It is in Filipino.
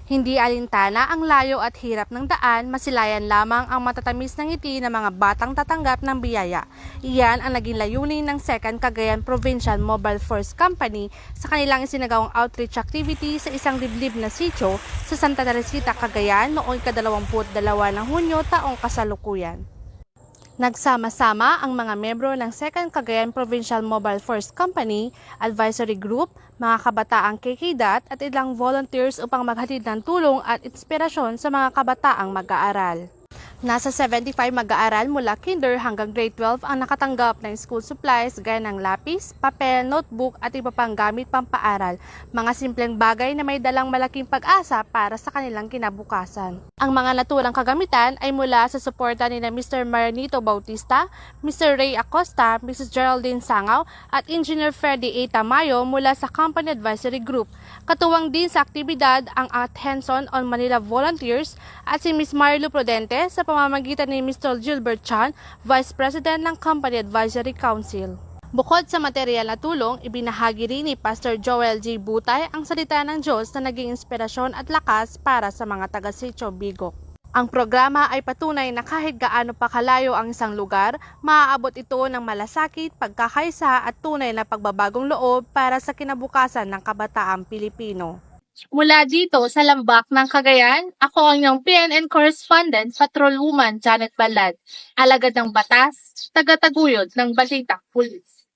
Hindi alintana ang layo at hirap ng daan, masilayan lamang ang matatamis ng ngiti ng mga batang tatanggap ng biyaya. Iyan ang naging layunin ng 2nd Cagayan Provincial Mobile Force Company sa kanilang isinagawang outreach activity sa isang liblib na sitio sa Santa Teresita, Cagayan noong ika-22 ng Hunyo taong kasalukuyan. Nagsama-sama ang mga membro ng 2nd Cagayan Provincial Mobile Force Company, Advisory Group, mga kabataang KKDAT at ilang volunteers upang maghatid ng tulong at inspirasyon sa mga kabataang mag-aaral. Nasa 75 mag-aaral mula kinder hanggang grade 12 ang nakatanggap ng school supplies gaya ng lapis, papel, notebook at iba pang gamit pampaaral, mga simpleng bagay na may dalang malaking pag-asa para sa kanilang kinabukasan. Ang mga naturang kagamitan ay mula sa suporta ni Mr. Marinito Bautista, Mr. Ray Acosta, Mrs. Geraldine Sangaw at Engineer Freddy A. Tamayo mula sa Company Advisory Group. Katuwang din sa aktibidad ang Attention on Manila Volunteers at si Ms. Marilu Prudente sa pamamagitan ni Mr. Gilbert Chan, Vice President ng Company Advisory Council. Bukod sa material na tulong, ibinahagi rin ni Pastor Joel G. Butay ang salita ng Diyos na naging inspirasyon at lakas para sa mga taga-Sitio Bigok. Ang programa ay patunay na kahit gaano pa kalayo ang isang lugar, maaabot ito ng malasakit, pagkakaisa at tunay na pagbabagong loob para sa kinabukasan ng kabataang Pilipino. Mula dito sa Lambak ng Cagayan, ako ang iyong PNN correspondent, Patrolwoman Janet Balad, alagad ng batas, taga-taguyod ng Balitang Pulis.